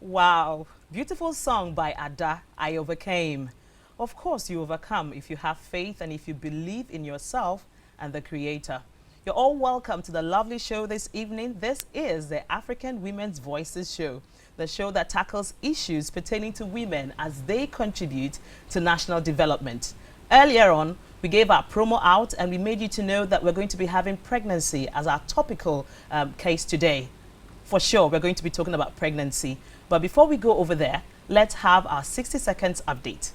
Wow, beautiful song by Ada, I Overcame. Of course, you overcome if you have faith and if you believe in yourself and the Creator. You're all welcome to the lovely show this evening. This is the African Women's Voices Show, the show that tackles issues pertaining to women as they contribute to national development. Earlier on, we gave our promo out and we made you to know that we're going to be having pregnancy as our topical case today. For sure, we're going to be talking about pregnancy. But before we go over there, let's have our 60 seconds update.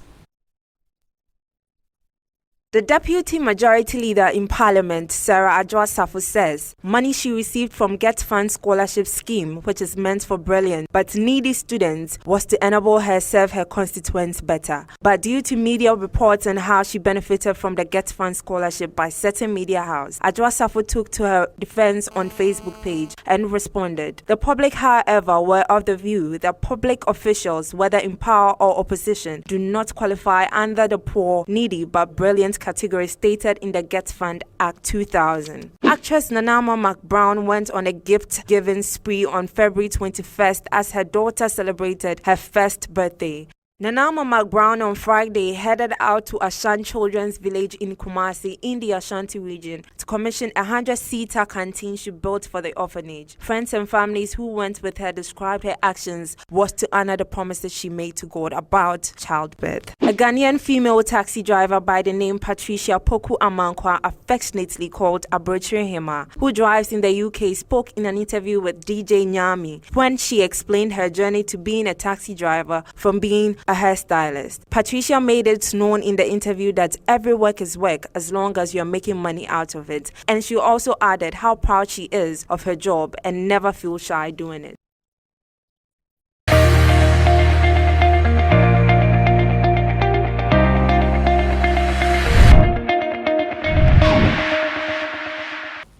The Deputy Majority Leader in Parliament, Sarah Adwoa-Safo, says money she received from Get Fund Scholarship Scheme, which is meant for brilliant but needy students, was to enable her serve her constituents better. But due to media reports on how she benefited from the Get Fund Scholarship by certain media house, Adwoa-Safo took to her defense on Facebook page and responded. The public, however, were of the view that public officials, whether in power or opposition, do not qualify under the poor, needy but brilliant category stated in the Get Fund Act 2000. Actress Nanama McBrown went on a gift-giving spree on February 21st as her daughter celebrated her first birthday. Nanama McBrown on Friday headed out to Ashan Children's Village in Kumasi in the Ashanti region to commission a 100-seater canteen she built for the orphanage. Friends and families who went with her described her actions was to honor the promises she made to God about childbirth. A Ghanaian female taxi driver by the name Patricia Poku Amankwa, affectionately called Abrochire Hema, who drives in the UK, spoke in an interview with DJ Nyami when she explained her journey to being a taxi driver from being a hairstylist. Patricia made it known in the interview that every work is work as long as you're making money out of it. And she also added how proud she is of her job and never feels shy doing it.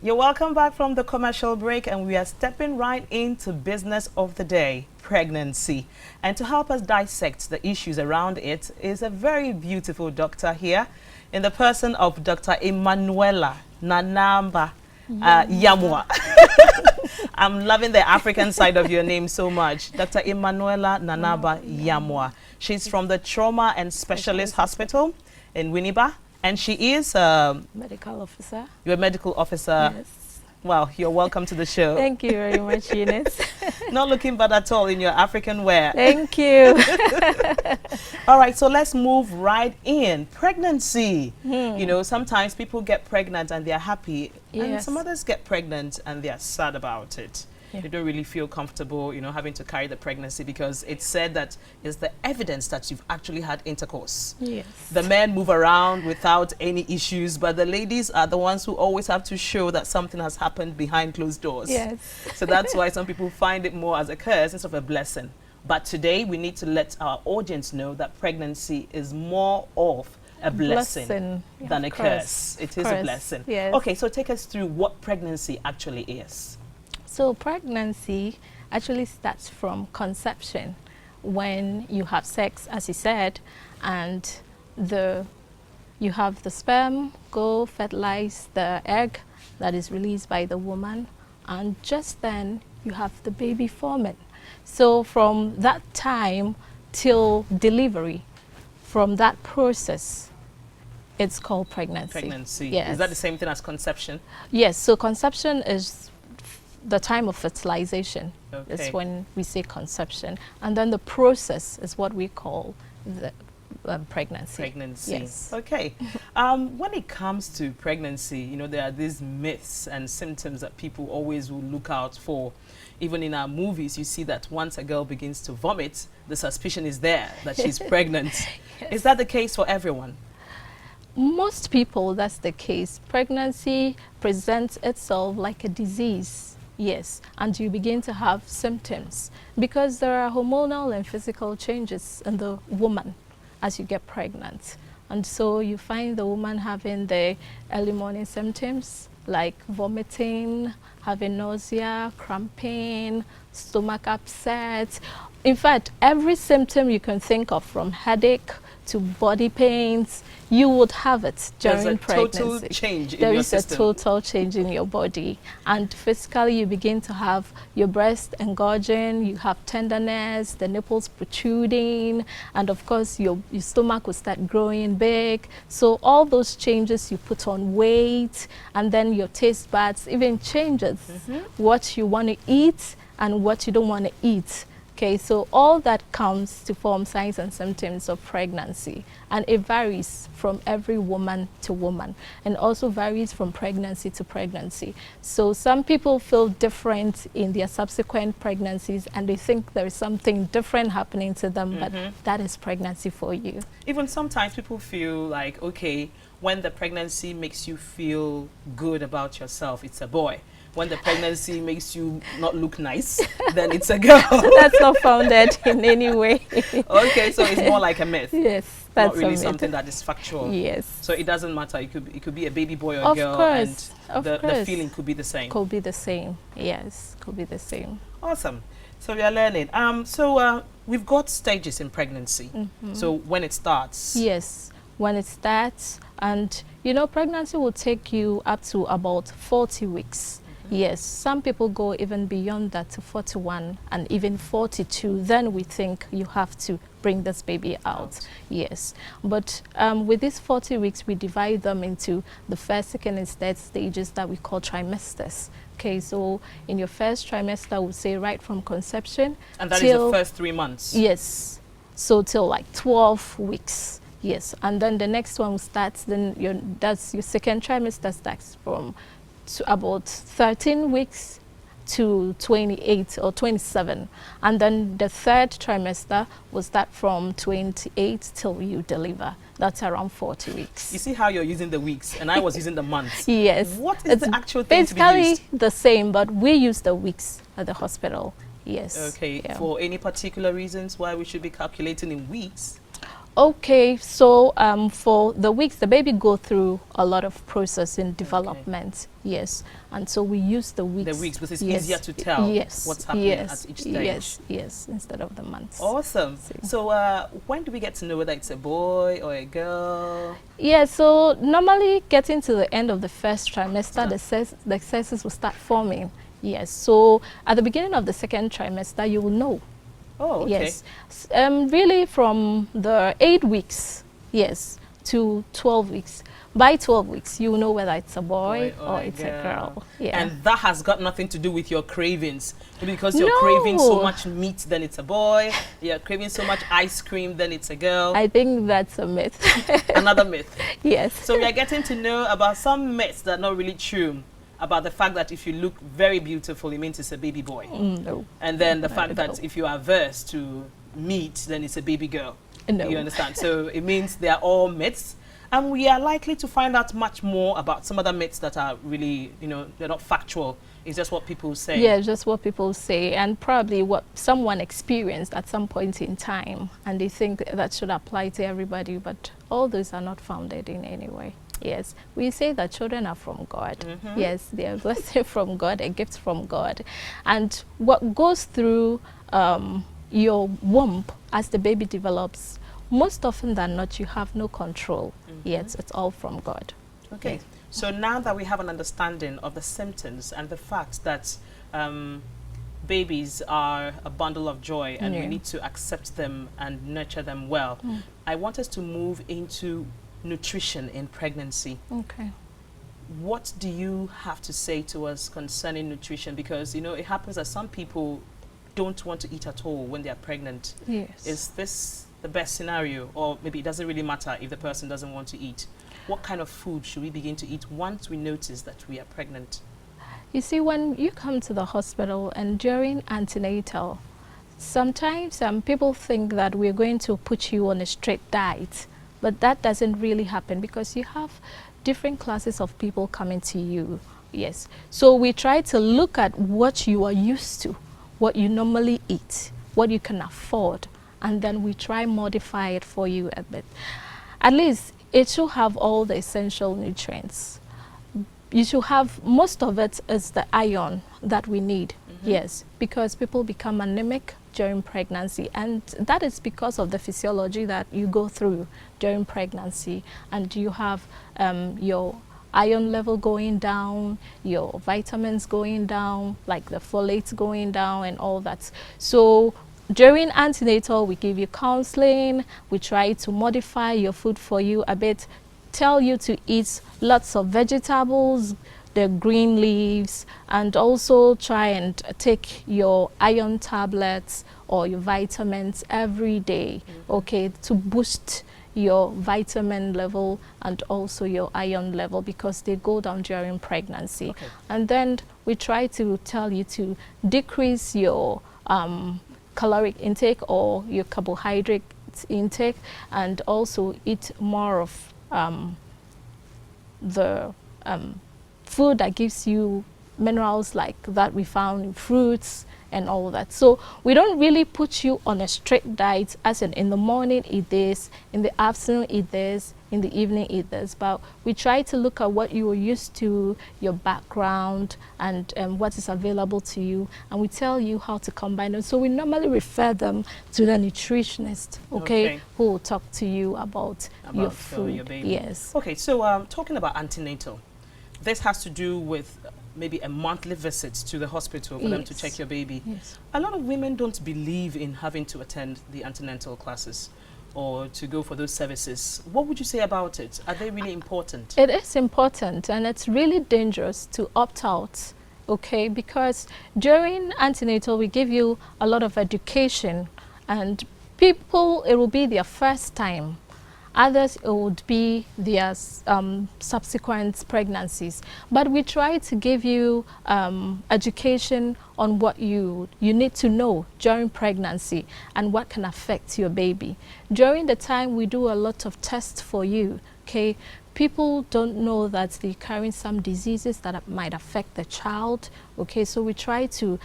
You're welcome back from the commercial break, and we are stepping right into business of the day, pregnancy. And to help us dissect the issues around it is a very beautiful doctor here in the person of Dr. Emanuela Nanamba Yamwa. I'm loving the African side of your name so much. Dr. Emanuela Nanaba Yamwa. She's from the Trauma and Specialist Hospital in Winneba. And she is medical officer. You're a medical officer. Yes. Well, you're welcome to the show. Thank you very much, Eunice. Not looking bad at all in your African wear. Thank you. All right, so let's move right in. Pregnancy. You know, sometimes people get pregnant and they're happy. Yes. And some others get pregnant and they're sad about it. Yeah. They don't really feel comfortable, you know, having to carry the pregnancy because it's said that it's the evidence that you've actually had intercourse. Yes. The men move around without any issues, but the ladies are the ones who always have to show that something has happened behind closed doors. Yes. So that's why some people find it more as a curse instead of a blessing. But today we need to let our audience know that pregnancy is more of a blessing than a curse. It is a blessing. Yes. Okay, so take us through what pregnancy actually is. So pregnancy actually starts from conception, when you have sex, as you said, and you have the sperm go fertilize the egg that is released by the woman, and just then you have the baby forming. So from that time till delivery, from that process, it's called pregnancy. Pregnancy. Yes. Is that the same thing as conception? Yes, so conception is the time of fertilization. Okay. Is when we say conception, and then the process is what we call the pregnancy. Pregnancy. Yes. Okay. When it comes to pregnancy, you know, there are these myths and symptoms that people always will look out for. Even in our movies, you see that once a girl begins to vomit, the suspicion is there that she's pregnant. Yes. Is that the case for everyone? Most people, that's the case. Pregnancy presents itself like a disease. Yes, and you begin to have symptoms because there are hormonal and physical changes in the woman as you get pregnant. And so you find the woman having the early morning symptoms like vomiting, having nausea, cramping, stomach upset. In fact, every symptom you can think of, from headache to body pains, you would have it during pregnancy. There's a total change in there your is system. a total change in your body, and physically you begin to have your breast engorging, you have tenderness, the nipples protruding, and of course your stomach will start growing big. So all those changes, you put on weight, and then your taste buds even changes, what you want to eat and what you don't want to eat. Okay, so all that comes to form signs and symptoms of pregnancy, and it varies from every woman to woman, and also varies from pregnancy to pregnancy. So some people feel different in their subsequent pregnancies, and they think there is something different happening to them, but that is pregnancy for you. Even sometimes people feel like, okay, when the pregnancy makes you feel good about yourself, it's a boy. When the pregnancy makes you not look nice, then it's a girl. That's not founded in any way. Okay, so it's more like a myth. Yes, that's not really a myth. something that is factual. Yes. So it doesn't matter. It could be a baby boy or Of girl, course, and the feeling could be the same. Could be the same. Yes, could be the same. Awesome. So we are learning. We've got stages in pregnancy. So when it starts. Yes, when it starts, and you know, pregnancy will take you up to about 40 weeks. Yes, some people go even beyond that to 41 and even 42. Then we think you have to bring this baby out. Yes, but with these 40 weeks, we divide them into the first, second, and third stages that we call trimesters. Okay, so in your first trimester, we say right from conception. And that is the first 3 months. Yes, so till like 12 weeks. Yes, and then the next one starts. Then that's your second trimester starts from about 13 weeks to 28 or 27, and then the third trimester will start from 28 till you deliver. That's around 40 weeks. You see how you're using the weeks, and I was using the months. Yes. What is the actual thing to be basically used? the same, but we use the weeks at the hospital. Yes. Okay. Yeah. For any particular reasons why we should be calculating in weeks? Okay, so for the weeks, the baby go through a lot of process in development. Yes, and so we use the weeks. The weeks, because it's easier to tell what's happening at each stage. Yes, instead of the months. Awesome. So when do we get to know whether it's a boy or a girl? Yeah, so normally getting to the end of the first trimester, the sexes will start forming. Yes, so at the beginning of the second trimester, you will know. Oh, okay. Yes, really from the 8 weeks, yes, to 12 weeks. By 12 weeks, you know whether it's a boy or it's a girl. Yeah. And that has got nothing to do with your cravings. Maybe because you're craving so much meat, then it's a boy. You're craving so much ice cream, then it's a girl. I think that's a myth. Another myth. Yes. So we are getting to know about some myths that are not really true. About the fact that if you look very beautiful, it means it's a baby boy. No. And then the fact that if you are averse to meat, then it's a baby girl. No. You understand? So it means they are all myths. And we are likely to find out much more about some other myths that are really, you know, they're not factual. It's just what people say. Yeah, just what people say, and probably what someone experienced at some point in time. And they think that should apply to everybody, but all those are not founded in any way. Yes, we say that children are from God. Yes, they are a blessing from God, a gift from God. And what goes through your womb as the baby develops, most often than not, you have no control. Yes, it's all from God. Okay, so now that we have an understanding of the symptoms and the fact that babies are a bundle of joy and we need to accept them and nurture them well, I want us to move into nutrition in pregnancy. Okay. What do you have to say to us concerning nutrition? Because, you know, it happens that some people don't want to eat at all when they are pregnant. Yes. Is this the best scenario? Or maybe it doesn't really matter if the person doesn't want to eat. What kind of food should we begin to eat once we notice that we are pregnant? You see, when you come to the hospital and during antenatal, sometimes people think that we're going to put you on a strict diet. But that doesn't really happen because you have different classes of people coming to you. Yes. So we try to look at what you are used to, what you normally eat, what you can afford, and then we try modify it for you a bit. At least it should have all the essential nutrients. You should have, most of it is the iron that we need Yes, because people become anemic during pregnancy, and that is because of the physiology that you go through during pregnancy, and you have your iron level going down, your vitamins going down, like the folate going down and all that. So during antenatal, we give you counseling, we try to modify your food for you a bit, tell you to eat lots of vegetables, the green leaves, and also try and take your iron tablets or your vitamins every day, okay, to boost your vitamin level and also your iron level, because they go down during pregnancy. Okay. And then we try to tell you to decrease your caloric intake or your carbohydrate intake, and also eat more of the food that gives you minerals like that we found in fruits and all that. So we don't really put you on a strict diet, as in the morning eat this, in the afternoon eat this, in the evening eat this, but we try to look at what you were used to, your background, and what is available to you, and we tell you how to combine them. So we normally refer them to the nutritionist, okay, who will talk to you about your food. Your baby. Yes. Okay, so talking about antenatal, this has to do with maybe a monthly visit to the hospital for them to check your baby. Yes. A lot of women don't believe in having to attend the antenatal classes or to go for those services. What would you say about it? Are they really important? It is important, and it's really dangerous to opt out, okay, because during antenatal we give you a lot of education, and people, it will be their first time. Others, it would be their subsequent pregnancies. But we try to give you education on what you need to know during pregnancy and what can affect your baby. During the time, we do a lot of tests for you, okay? People don't know that they're carrying some diseases that might affect the child, okay? So we try to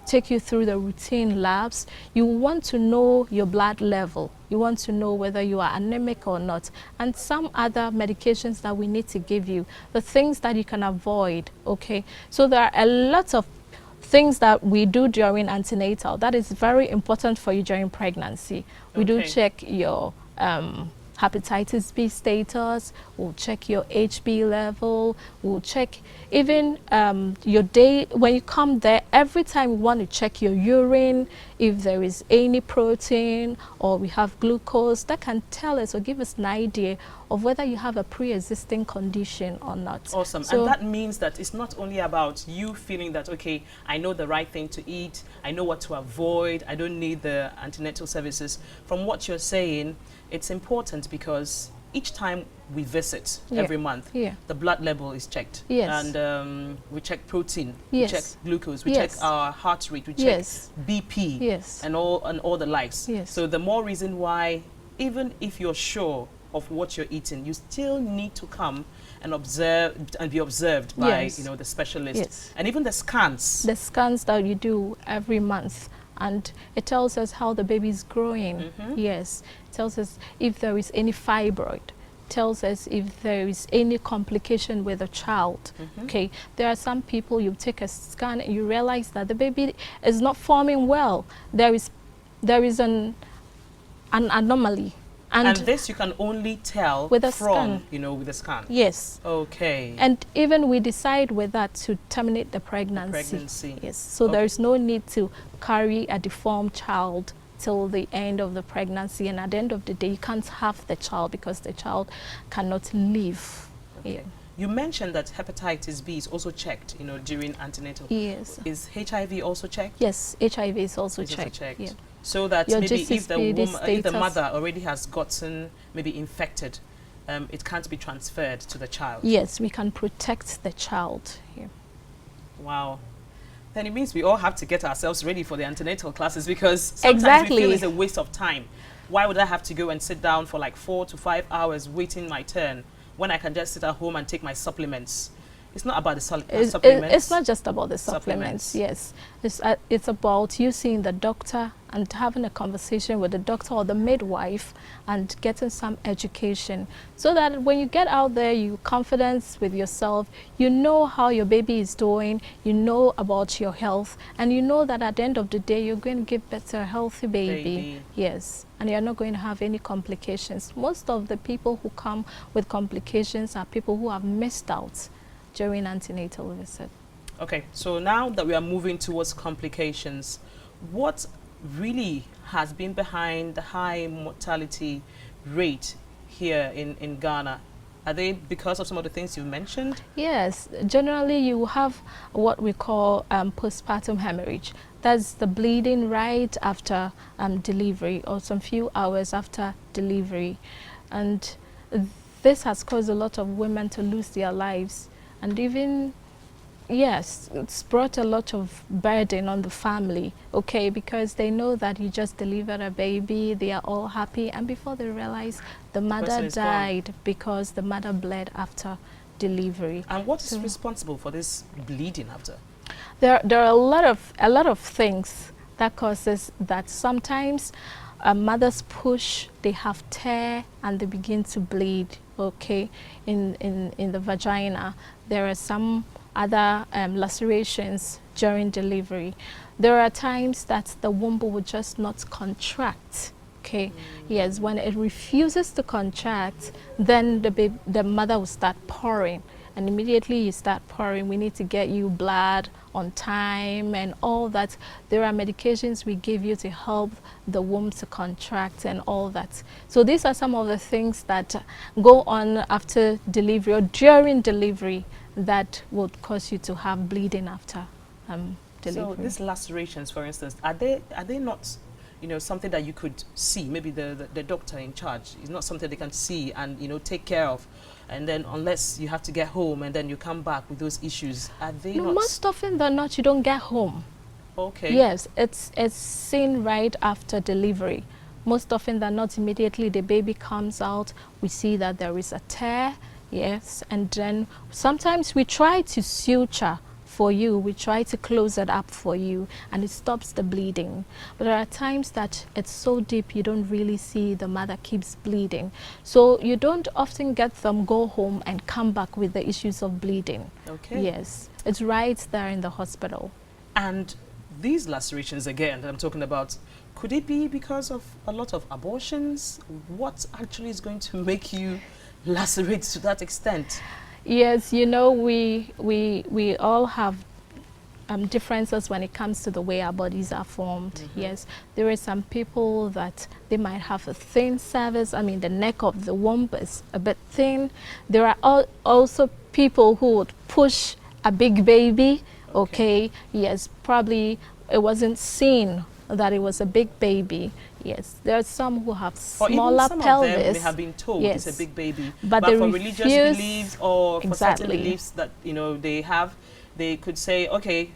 take you through the routine labs. You want to know your blood level. You want to know whether you are anemic or not, and some other medications that we need to give you, the things that you can avoid, okay? So there are a lot of things that we do during antenatal that is very important for you during pregnancy. We do check your hepatitis B status, we'll check your HB level, we'll check even your day, when you come there, every time we want to check your urine, if there is any protein or we have glucose, that can tell us or give us an idea of whether you have a pre-existing condition or not. Awesome. So, and that means that it's not only about you feeling that, okay, I know the right thing to eat, I know what to avoid, I don't need the antenatal services. From what you're saying, it's important because each time we visit every month, the blood level is checked. Yes. And we check protein, yes. we check glucose, we check our heart rate, we check BP, and all the likes. Yes. So the more reason why, even if you're sure of what you're eating, you still need to come and observe and be observed by the specialist. Yes. And even the scans. The scans that you do every month, and it tells us how the baby is growing. Yes, it tells us if there is any fibroid, tells us if there is any complication with the child. Okay, there are some people, you take a scan and you realize that the baby is not forming well. There is an anomaly. And this you can only tell with the scan. Yes. Okay. And even we decide with that to terminate the pregnancy. Yes. So there is no need to carry a deformed child till the end of the pregnancy, and at the end of the day you can't have the child because the child cannot live. Okay. You mentioned that hepatitis B is also checked, during antenatal. Yes. Is HIV also checked? Yes, HIV is also checked. Yeah. So that your maybe if the mother already has gotten maybe infected, it can't be transferred to the child. Yes, we can protect the child here. Wow. Then it means we all have to get ourselves ready for the antenatal classes, because sometimes we feel it's a waste of time. Why would I have to go and sit down for like 4 to 5 hours waiting my turn when I can just sit at home and take my supplements? It's not about the supplements. It's not just about the supplements. Yes, it's about you seeing the doctor and having a conversation with the doctor or the midwife and getting some education, so that when you get out there, you confidence with yourself. You know how your baby is doing. You know about your health, and you know that at the end of the day, you're going to give birth to a healthy baby. Yes, and you're not going to have any complications. Most of the people who come with complications are people who have missed out during antenatal visit. Okay, so now that we are moving towards complications, what really has been behind the high mortality rate here in Ghana? Are they because of some of the things you mentioned? Yes, generally you have what we call postpartum hemorrhage. That's the bleeding right after delivery or some few hours after delivery. And this has caused a lot of women to lose their lives. And even, yes, it's brought a lot of burden on the family, okay, because they know that you just delivered a baby, they are all happy, and before they realize the mother died because the mother bled after delivery. And what is responsible for this bleeding after? There are a lot of things that causes that. Sometimes mothers push, they have tear, and they begin to bleed, okay, in the vagina. There are some other lacerations during delivery. There are times that the womb will just not contract, okay. Yes, when it refuses to contract, then the mother will start pouring, and immediately you start pouring, we need to get you blood on time and all that. There are medications we give you to help the womb to contract and all that. So these are some of the things that go on after delivery or during delivery that would cause you to have bleeding after delivery. So these lacerations, for instance, are they not, you know, something that you could see? Maybe the doctor in charge is not something they can see and, you know, take care of. And then unless you have to get home and then you come back with those issues, are they not? Most often than not, you don't get home. Okay. Yes, it's seen right after delivery. Most often than not, immediately the baby comes out, we see that there is a tear, yes, and then sometimes we try to suture for you, we try to close it up for you, and it stops the bleeding. But there are times that it's so deep you don't really see the mother keeps bleeding. So you don't often get them go home and come back with the issues of bleeding. Okay. Yes, it's right there in the hospital. And these lacerations, again, that I'm talking about, could it be because of a lot of abortions? What actually is going to make you lacerate to that extent? Yes, you know, we all have differences when it comes to the way our bodies are formed. Yes, there are some people that they might have a thin cervix. I mean, the neck of the womb is a bit thin. There are also people who would push a big baby. Okay, yes, probably it wasn't seen that it was a big baby. Yes, there are some who have smaller pelvis. Of them may have been told it's a big baby, but for religious beliefs or for certain beliefs that, you know, they have, they could say, okay,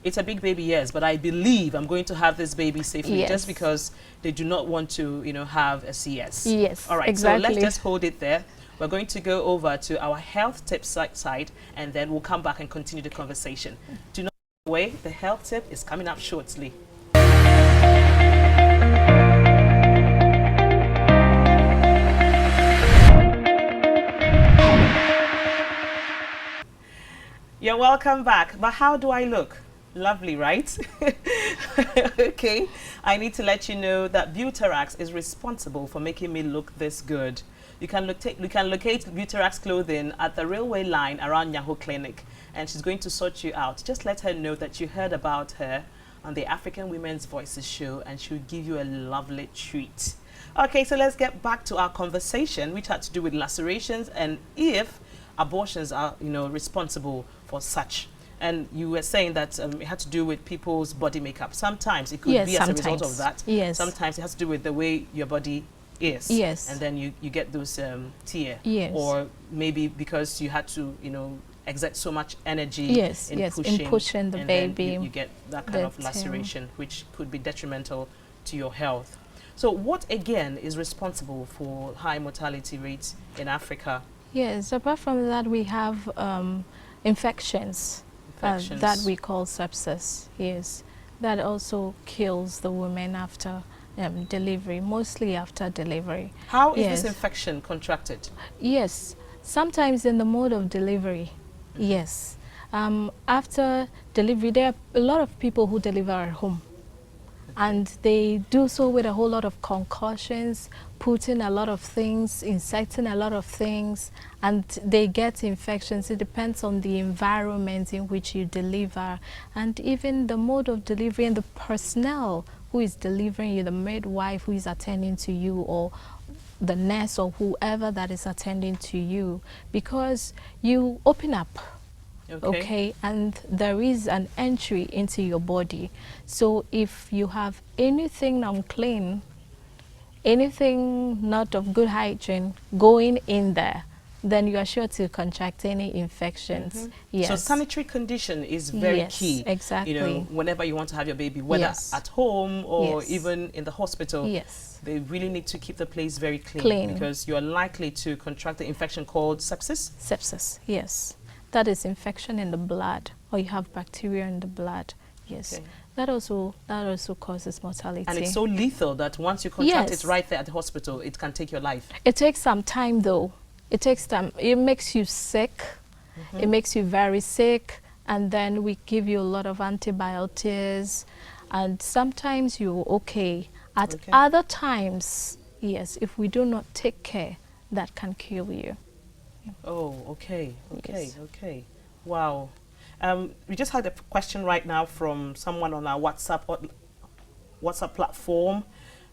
it's a big baby, yes, but I believe I'm going to have this baby safely, just because they do not want to, you know, have a CS. Yes, all right, exactly. So let's just hold it there. We're going to go over to our health tips side, and then we'll come back and continue the conversation. Do not go away. The health tip is coming up shortly. You're welcome back. But how do I look? Lovely, right? Okay. I need to let you know that Butarax is responsible for making me look this good. You can locate Butarax clothing at the railway line around Nyaho Clinic, and she's going to sort you out. Just let her know that you heard about her on the African Women's Voices show, and she'll give you a lovely treat. Okay, so let's get back to our conversation, which had to do with lacerations and if abortions are, you know, responsible for such. And you were saying that it had to do with people's body makeup. Sometimes it could be as a result of that. Yes. Sometimes it has to do with the way your body is. Yes. And then you get those tear. Yes. Or maybe because you had to, you know, exert so much energy yes, in yes, pushing, in pushing the and baby. Then you get that kind of laceration, which could be detrimental to your health. So what again is responsible for high mortality rates in Africa? Yes, apart from that, we have infections. That we call sepsis, yes. That also kills the woman after delivery, mostly after delivery. How is this infection contracted? Yes, sometimes in the mode of delivery, yes. After delivery, there are a lot of people who deliver at home. And they do so with a whole lot of concussions, putting a lot of things, inciting a lot of things, and they get infections. It depends on the environment in which you deliver, and even the mode of delivery and the personnel who is delivering you, the midwife who is attending to you, or the nurse or whoever that is attending to you, because you open up. Okay, and there is an entry into your body. So if you have anything unclean, anything not of good hygiene going in there, then you are sure to contract any infections. Yes. So sanitary condition is very key. Exactly. You know, whenever you want to have your baby, whether at home or even in the hospital. Yes. They really need to keep the place very clean. Because you are likely to contract the infection called sepsis. Sepsis, yes. That is infection in the blood, or you have bacteria in the blood. Yes, that also causes mortality. And it's so lethal that once you contract it right there at the hospital, it can take your life. It takes some time, though. It takes time. It makes you sick. It makes you very sick, and then we give you a lot of antibiotics, and sometimes you're okay. At other times, yes, if we do not take care, that can kill you. Oh, okay. Wow. We just had a question right now from someone on our WhatsApp platform.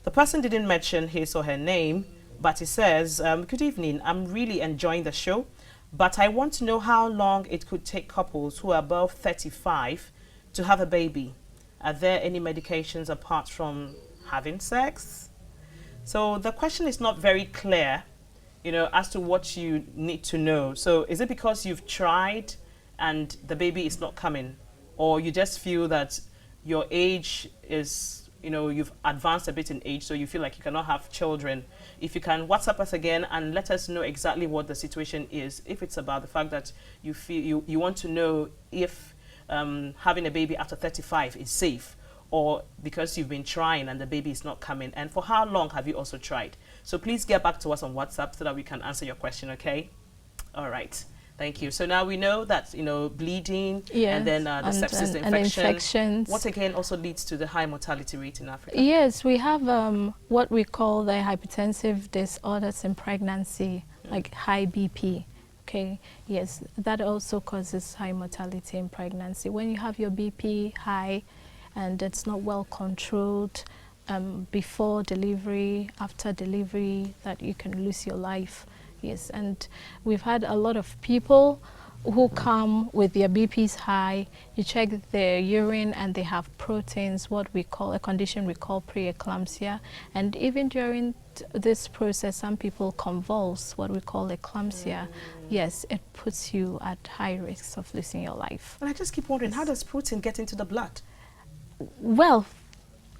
The person didn't mention his or her name, but he says, good evening, I'm really enjoying the show, but I want to know how long it could take couples who are above 35 to have a baby. Are there any medications apart from having sex? So the question is not very clear, you know, as to what you need to know. So is it because you've tried and the baby is not coming, or you just feel that your age is, you know, you've advanced a bit in age, so you feel like you cannot have children? If you can WhatsApp us again and let us know exactly what the situation is. If it's about the fact that you feel you want to know if having a baby after 35 is safe, or because you've been trying and the baby is not coming, and for how long have you also tried? So please get back to us on WhatsApp so that we can answer your question, okay? All right. Thank you. So now we know that, you know, bleeding and then the sepsis, the infection. What again also leads to the high mortality rate in Africa? Yes, we have what we call the hypertensive disorders in pregnancy, like high BP. Okay, yes, that also causes high mortality in pregnancy. When you have your BP high and it's not well controlled, before delivery, after delivery, that you can lose your life. Yes, and we've had a lot of people who come with their BPs high. You check their urine and they have proteins, what we call a condition we call preeclampsia. And even during this process, some people convulse, what we call eclampsia. Yes, it puts you at high risk of losing your life. And I just keep wondering, how does protein get into the blood? Well,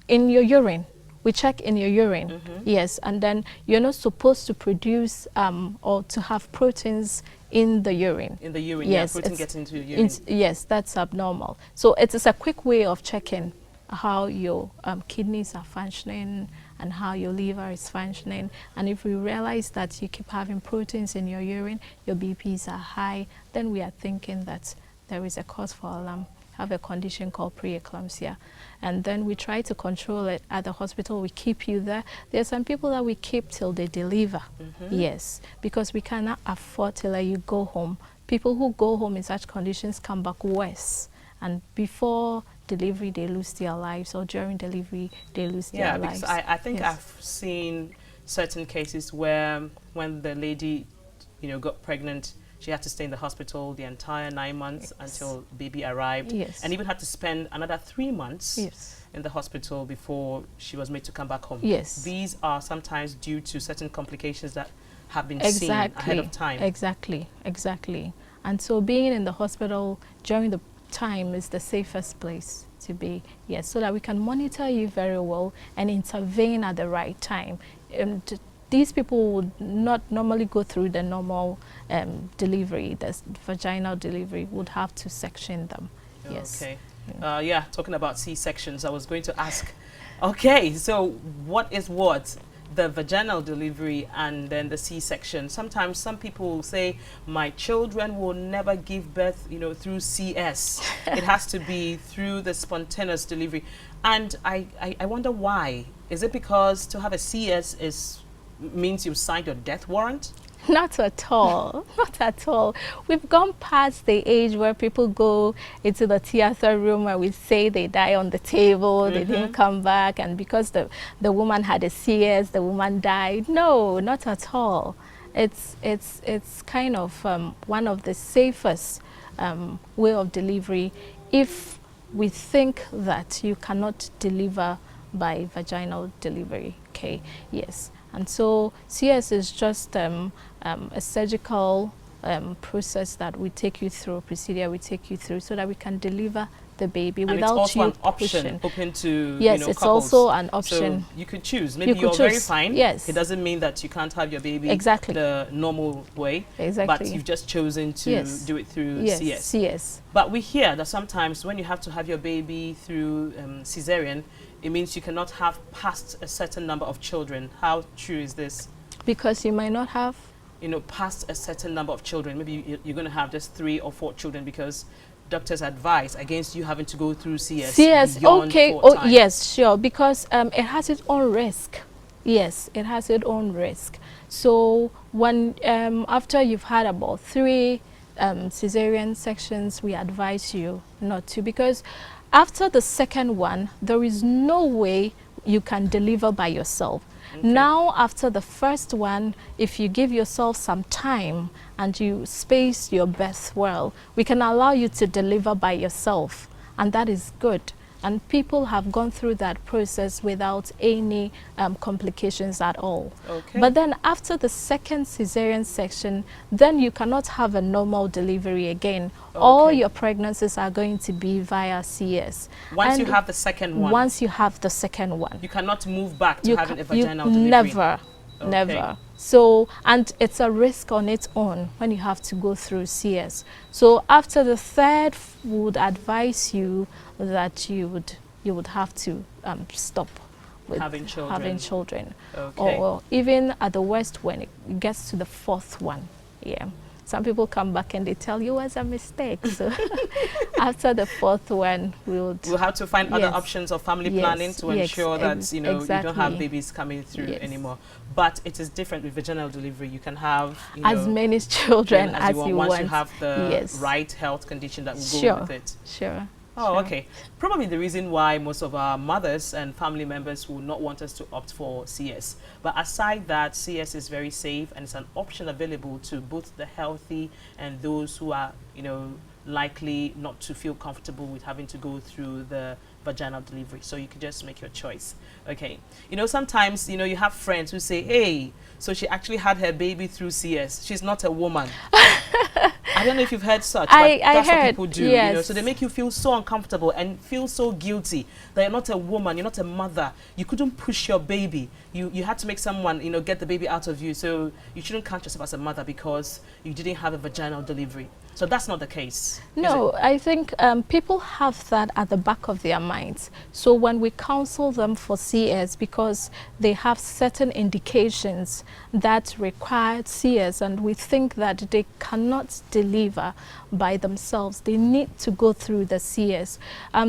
in your urine. We check in your urine, yes, and then you're not supposed to produce or to have proteins in the urine. In the urine, yes, protein gets into your urine. Yes, that's abnormal. So it is a quick way of checking how your kidneys are functioning and how your liver is functioning. And if we realize that you keep having proteins in your urine, your BPs are high, then we are thinking that there is a cause for alarm. Have a condition called preeclampsia, and then we try to control it at the hospital. We keep you there. There are some people that we keep till they deliver. Yes, because we cannot afford to let you go home. People who go home in such conditions come back worse, and before delivery they lose their lives, or during delivery they lose their lives. Yeah, because I think I've seen certain cases where when the lady, you know, got pregnant, she had to stay in the hospital the entire 9 months until baby arrived, and even had to spend another 3 months in the hospital before she was made to come back home. These are sometimes due to certain complications that have been seen ahead of time. Exactly. And so being in the hospital during the time is the safest place to be, so that we can monitor you very well and intervene at the right time. these people would not normally go through the normal delivery, the vaginal delivery, would have to section them. Yes. Okay. Yeah, talking about C-sections, I was going to ask. Okay, so what is what? The vaginal delivery and then the C-section. Sometimes some people will say, my children will never give birth, you know, through CS. It has to be through the spontaneous delivery. And I wonder why. Is it because to have a CS means you've signed your death warrant? Not at all. Not at all. We've gone past the age where people go into the theater room and we say they die on the table, they didn't come back, and because the woman had a CS, the woman died. No, not at all. It's kind of one of the safest way of delivery if we think that you cannot deliver by vaginal delivery. Okay, yes. And so CS is just a surgical process that we take you through, a procedure we take you through so that we can deliver the baby and without it's also you an option pushing. open to yes, you know, it's couples. also an option. So you could choose. Maybe you're very fine. Yes. It doesn't mean that you can't have your baby Exactly. the normal way. Exactly. But you've just chosen to do it through CS. CS. But we hear that sometimes when you have to have your baby through cesarean, it means you cannot have past a certain number of children. How true is this? Because you might not have, you know, past a certain number of children. Maybe you're going to have just 3 or 4 children because doctors advise against you having to go through CS. CS, beyond okay. 4 Oh, times. yes, sure. Because it has its own risk. Yes, it has its own risk. So when after you've had about 3 cesarean sections, we advise you not to, because after the second one, there is no way you can deliver by yourself. Okay. Now, after the first one, if you give yourself some time and you space your birth well, we can allow you to deliver by yourself, and that is good. And people have gone through that process without any complications at all. Okay. But then after the second cesarean section, then you cannot have a normal delivery again. Okay. All your pregnancies are going to be via CS. Once you have the second one? Once you have the second one. You cannot move back to having a vaginal delivery? Never. Okay. Never. So, and it's a risk on its own when you have to go through CS. So after the third, we would advise you that you would have to stop with having children. Okay. Or even at the worst, when it gets to the 4th one. Yeah. Some people come back and they tell you it was a mistake. So after the 4th one, we'll have to find other options of family planning to ensure that you know you don't have babies coming through anymore. But it is different with vaginal delivery. You can have as many children as you want once you have the right health condition that will go with it. Sure. Oh, okay. Probably the reason why most of our mothers and family members will not want us to opt for CS. But aside that, CS is very safe and it's an option available to both the healthy and those who are, you know, likely not to feel comfortable with having to go through the vaginal delivery. So you can just make your choice. Okay. You know, sometimes, you know, you have friends who say, hey, so she actually had her baby through CS. She's not a woman. I don't know if you've heard such, but that's what people do. Yes. You know, so they make you feel so uncomfortable and feel so guilty that you're not a woman, you're not a mother. You couldn't push your baby. You had to make someone, you know, get the baby out of you. So you shouldn't count yourself as a mother because you didn't have a vaginal delivery. So that's not the case. No, I think people have that at the back of their minds. So when we counsel them for CS, because they have certain indications that require CS, and we think that they cannot deliver by themselves, they need to go through the CS.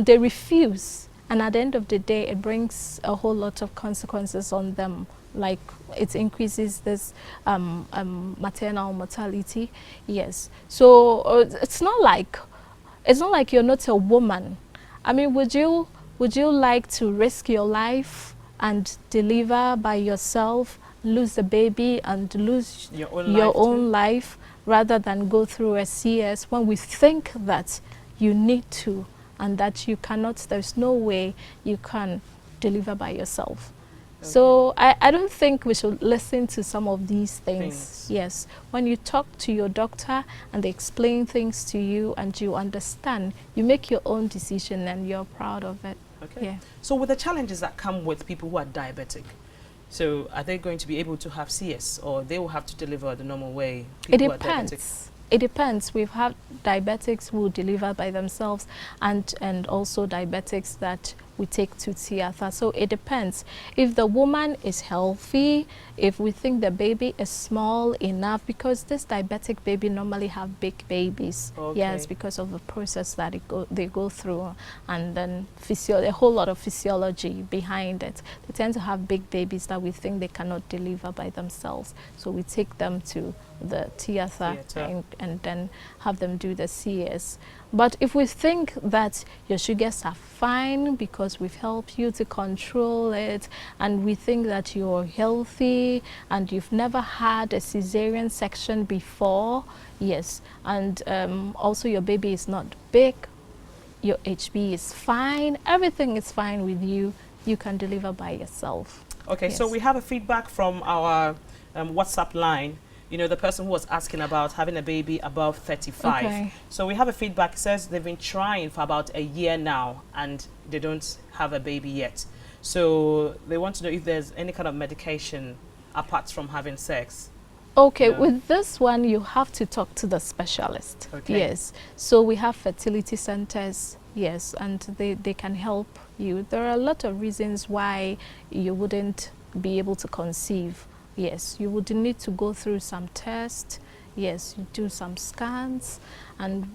They refuse, and at the end of the day, it brings a whole lot of consequences on them. Like it increases this maternal mortality. Yes. So it's not like you're not a woman. I mean, would you like to risk your life and deliver by yourself, lose the baby and lose your own life rather than go through a CS when we think that you need to and that you cannot, there's no way you can deliver by yourself. Okay. So I don't think we should listen to some of these things. Yes. When you talk to your doctor and they explain things to you and you understand, you make your own decision and you're proud of it. Okay. Yeah. So with the challenges that come with people who are diabetic, So are they going to be able to have CS, or they will have to deliver the normal way? It People who are diabetic? depends. It depends. We've had diabetics who deliver by themselves, and also diabetics that we take to theater. So it depends. If the woman is healthy, if we think the baby is small enough, because this diabetic baby normally have big babies. Okay. Yes, because of the process that they go through, and then a whole lot of physiology behind it. They tend to have big babies that we think they cannot deliver by themselves. So we take them to the theater. And then have them do the CS. But if we think that your sugars are fine because we've helped you to control it, and we think that you're healthy and you've never had a cesarean section before, yes, and also your baby is not big, your HB is fine, everything is fine with you, you can deliver by yourself. Okay, Yes. so we have a feedback from our WhatsApp line. You know, the person who was asking about having a baby above 35. Okay. So we have a feedback. It says they've been trying for about a year now and they don't have a baby yet. So they want to know if there's any kind of medication apart from having sex. Okay, Yeah. with this one, you have to talk to the specialist. Okay. Yes. So we have fertility centers, yes, and they can help you. There are a lot of reasons why you wouldn't be able to conceive. Yes, you would need to go through some tests. Yes, you do some scans, and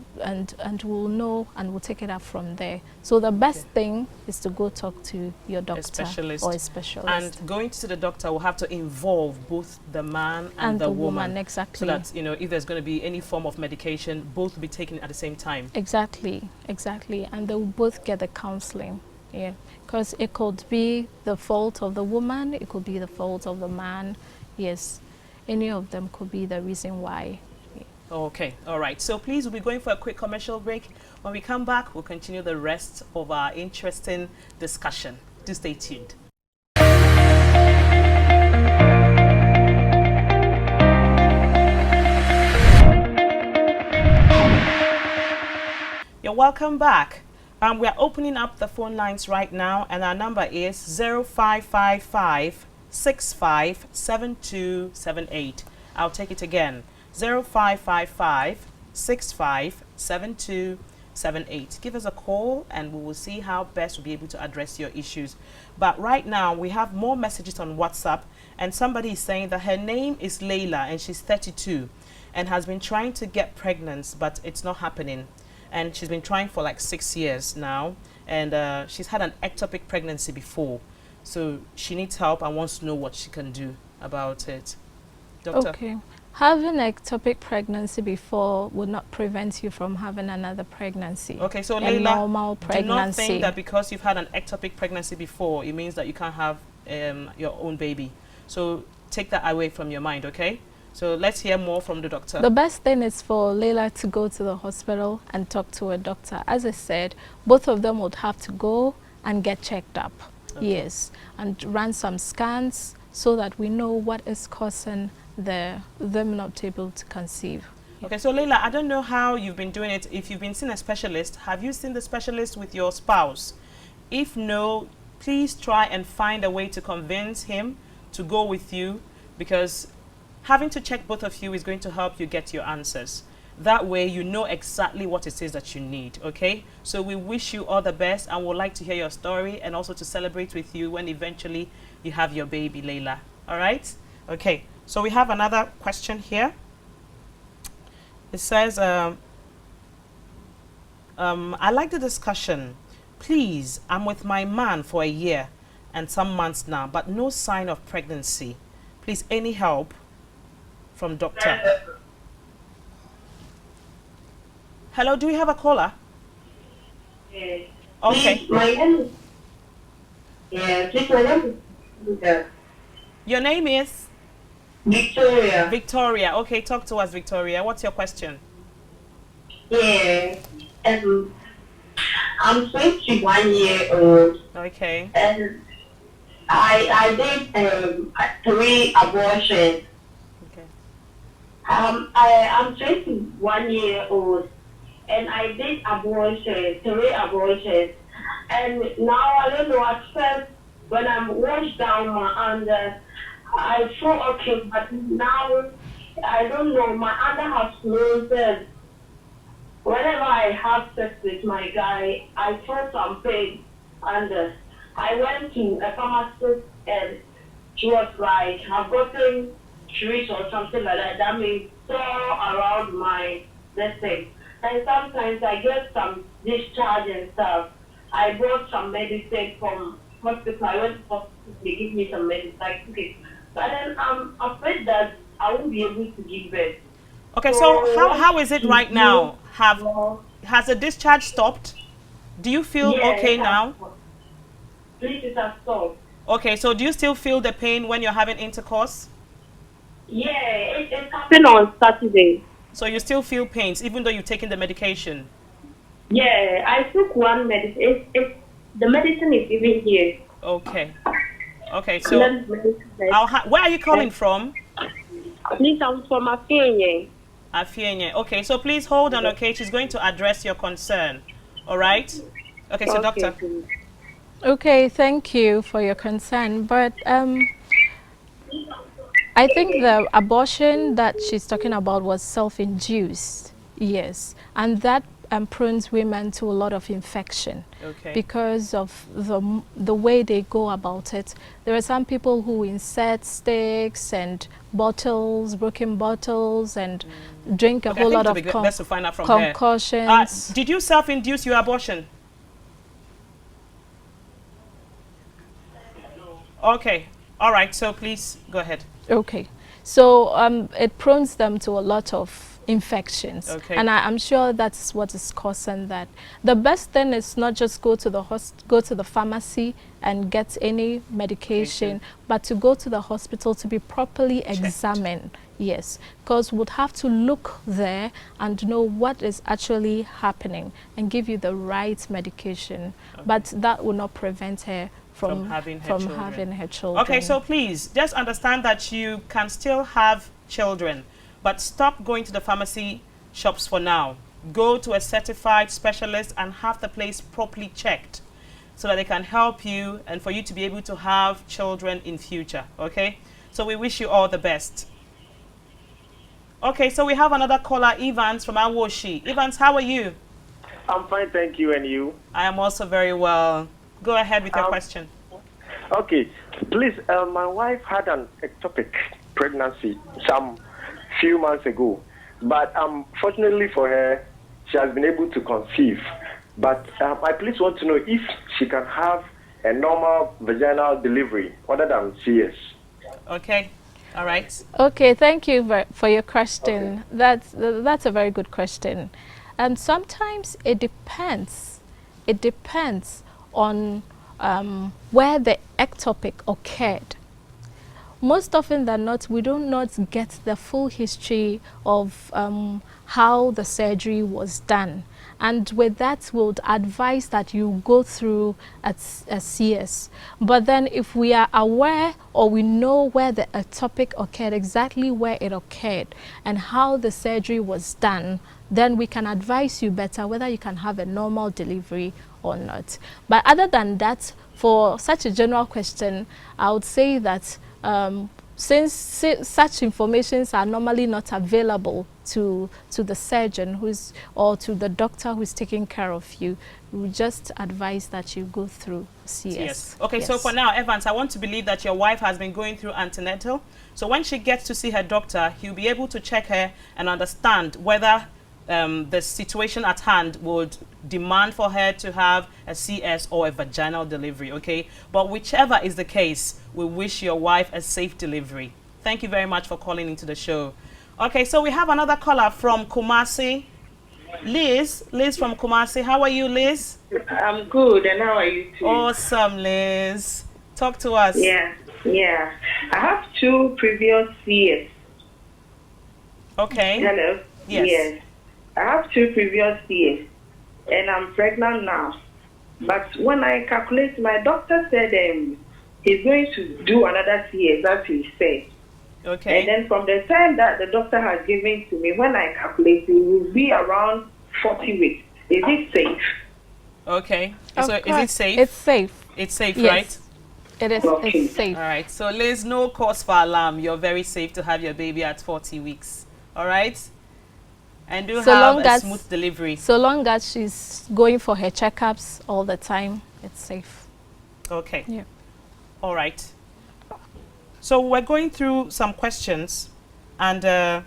we'll know, and we'll take it up from there. So the best thing is to go talk to your doctor or a specialist. And going to the doctor will have to involve both the man and the woman. Exactly. So that, you know, if there's going to be any form of medication, both will be taken at the same time. Exactly, exactly. And they will both get the counseling. Yeah, because it could be the fault of the woman, it could be the fault of the man. Yes, any of them could be the reason why. Yeah. Okay, all right. So please, we'll be going for a quick commercial break. When we come back, we'll continue the rest of our interesting discussion. Do stay tuned. You're welcome back. We are opening up the phone lines right now, and our number is 0555 657278. I'll take it again. 0555 657278. Give us a call and we will see how best we'll be able to address your issues. But right now we have more messages on WhatsApp, and somebody is saying that her name is Layla and she's 32 and has been trying to get pregnant, but it's not happening. And she's been trying for like 6 years now, and she's had an ectopic pregnancy before. So she needs help and wants to know what she can do about it. Doctor? Okay. Having ectopic pregnancy before would not prevent you from having another pregnancy. Okay, so a Layla, normal pregnancy. do not think that because you've had an ectopic pregnancy before, it means that you can't have your own baby. So take that away from your mind, okay? So let's hear more from the doctor. The best thing is for Layla to go to the hospital and talk to a doctor. As I said, both of them would have to go and get checked up. Okay. Yes, and run some scans so that we know what is causing them not able to conceive. Okay, so Layla, I don't know how you've been doing it. If you've been seeing a specialist, have you seen the specialist with your spouse? If no, please try and find a way to convince him to go with you, because having to check both of you is going to help you get your answers. That way you know exactly what it is that you need, okay? So we wish you all the best and would like to hear your story and also to celebrate with you when eventually you have your baby, Layla. All right? Okay, so we have another question here. It says, I like the discussion. Please, I'm with my man for a year and some months now, but no sign of pregnancy. Please, any help from doctor? Hello, do we have a caller? Yes. Okay. My name is Your name is? Victoria. Victoria. Okay, talk to us, Victoria. What's your question? Yeah. I'm 21 years old. Okay. And I did 3 abortions. Okay. I'm 21 years old. And I did 3 abortions. And now I don't know, at first when I wash down my under, I feel okay, but now I don't know. My under has closed. Whenever I have sex with my guy, I feel some pain under. I went to a pharmacist and she was like, I've gotten trees or something like that. That means sore around my this thing. And sometimes I get some discharge and stuff. I bought some medicine from hospital. I went to hospital. They give me some medicine. Like, okay. But then I'm afraid that I won't be able to give birth. Okay, so how is it right now? Has the discharge stopped? Do you feel okay now? Please, it has stopped. Okay, so do you still feel the pain when you're having intercourse? Yeah, it happened on Saturday. So you still feel pains even though you've taken the medication? Yeah, I took one medicine. The medicine is even here. Okay. Okay, so where are you calling from? Please, I'm from Afienye. Afienye. Okay, so please hold on, okay? She's going to address your concern. All right? Okay, so doctor. Please. Okay, thank you for your concern. But I think the abortion that she's talking about was self-induced. Yes. And that prones women to a lot of infection because of the way they go about it. There are some people who insert sticks and bottles, broken bottles, and drink a whole lot of concussions. Did you self-induce your abortion? Okay. All right. So please go ahead. Okay. So it prones them to a lot of infections, and I'm sure that's what is causing that. The best thing is not just go to the pharmacy and get any medication, but to go to the hospital to be properly examined. Yes, because we'd have to look there and know what is actually happening and give you the right medication. But that will not prevent her from having her children. Okay, so please just understand that you can still have children, but stop going to the pharmacy shops for now. Go to a certified specialist and have the place properly checked so that they can help you and for you to be able to have children in future, okay? So we wish you all the best. Okay, so we have another caller, Evans from Awoshi. Evans, how are you? I'm fine, thank you. And you? I am also very well. Go ahead with your question. Okay, please, my wife had an ectopic pregnancy some few months ago, but fortunately for her, she has been able to conceive. But I please want to know if she can have a normal vaginal delivery other than CS. Okay, all right. Okay, thank you for your question. Okay. That's a very good question. And sometimes it depends. It depends on where the ectopic occurred. Most often than not, we do not get the full history of how the surgery was done. And with that, we would advise that you go through a CS. But then if we are aware or we know where the ectopic occurred, exactly where it occurred, and how the surgery was done, then we can advise you better whether you can have a normal delivery or not. But other than that, for such a general question, I would say that since such informations are normally not available to the surgeon or to the doctor who's taking care of you, we just advise that you go through CS. Yes. Okay, so for now, Evans, I want to believe that your wife has been going through antenatal. So when she gets to see her doctor, he'll be able to check her and understand whether the situation at hand would demand for her to have a CS or a vaginal delivery, okay? But whichever is the case, we wish your wife a safe delivery. Thank you very much for calling into the show. Okay, so we have another caller from Kumasi. Liz from Kumasi. How are you, Liz? I'm good, and how are you too? Awesome, Liz. Talk to us. Yeah. I have 2 previous CS. Okay. Hello? Yes. I have 2 previous CS, and I'm pregnant now. But when I calculate, my doctor said he's going to do another CS, as he said. Okay. And then from the time that the doctor has given to me, when I calculate, it will be around 40 weeks. Is it safe? Okay. So is it safe? It's safe. It's safe, yes. right? It is Okay. it's safe. All right. So Liz, no cause for alarm. You're very safe to have your baby at 40 weeks. All right. And do So have long a as- smooth delivery. So long as she's going for her checkups all the time, it's safe. Okay. Yeah. All right. So we're going through some questions, and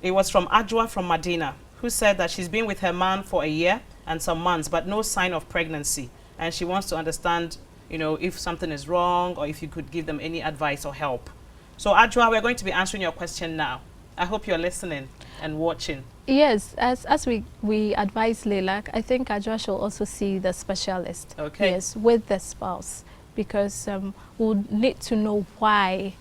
it was from Ajwa from Medina, who said that she's been with her man for a year and some months, but no sign of pregnancy, and she wants to understand, you know, if something is wrong or if you could give them any advice or help. So Ajwa, we're going to be answering your question now. I hope you're listening and watching. Yes, as we advise Leila, I think Ajwa should also see the specialist. Okay. Yes, with the spouse, because we'll need to know why,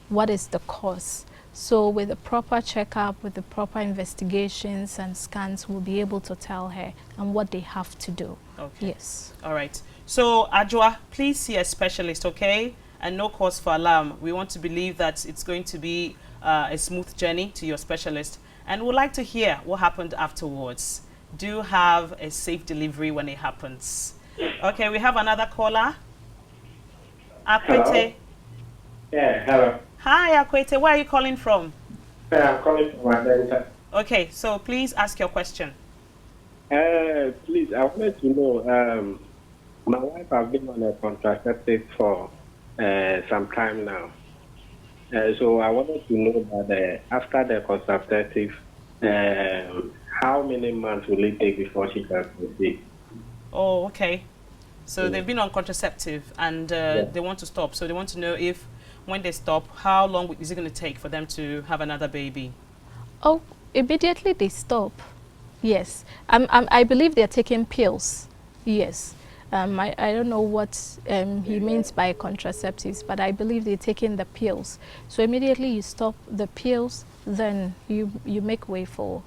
what is the cause. So with the proper checkup, with the proper investigations and scans, we'll be able to tell her and what they have to do. Okay. Yes. All right. So Ajwa, please see a specialist, okay? And no cause for alarm. We want to believe that it's going to be a smooth journey to your specialist. And we'd like to hear what happened afterwards. Do have a safe delivery when it happens. Okay, we have another caller. Akwete. Yeah, hello. Hi, Akwete. Where are you calling from? I'm calling from Atlanta. Okay, so please ask your question. Please, I wanted to know, my wife has been on a contraceptive for some time now. So I wanted to know that after the contraceptive, how many months will it take before she can conceive? Oh, okay. So they've been on contraceptive and they want to stop. So they want to know if, when they stop, how long is it going to take for them to have another baby? Oh, immediately they stop. Yes. I believe they're taking pills. Yes. I don't know what he means by contraceptives, but I believe they're taking the pills. So immediately you stop the pills, then you make way for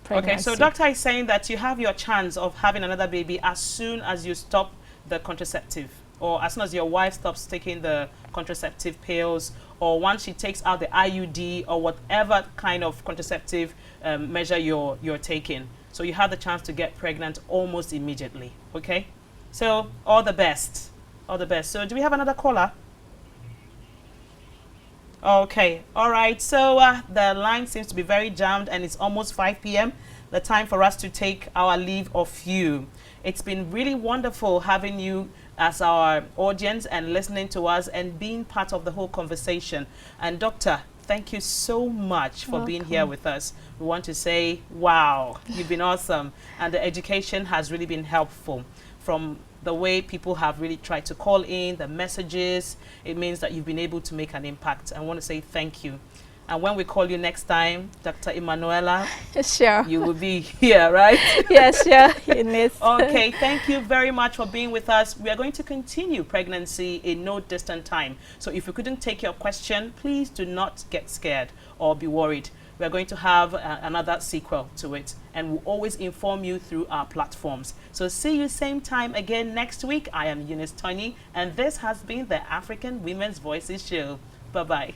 pregnancy. Okay, so doctor is saying that you have your chance of having another baby as soon as you stop the contraceptive, or as soon as your wife stops taking the contraceptive pills, or once she takes out the IUD or whatever kind of contraceptive measure you're taking. So you have the chance to get pregnant almost immediately, okay? So all the best, all the best. So do we have another caller? Okay, all right. So the line seems to be very jammed and it's almost 5 p.m. The time for us to take our leave of you. It's been really wonderful having you as our audience and listening to us and being part of the whole conversation. And Doctor, thank you so much for being here with us. We want to say, wow, you've been awesome. And the education has really been helpful. From the way people have really tried to call in, the messages, it means that you've been able to make an impact. I want to say thank you. And when we call you next time, Dr. Emanuela, Sure. you will be here, right? Yes, sure. Eunice. Okay, thank you very much for being with us. We are going to continue pregnancy in no distant time. So if you couldn't take your question, please do not get scared or be worried. We are going to have another sequel to it, and we'll always inform you through our platforms. So see you same time again next week. I am Eunice Tony, and this has been the African Women's Voices Show. Bye-bye.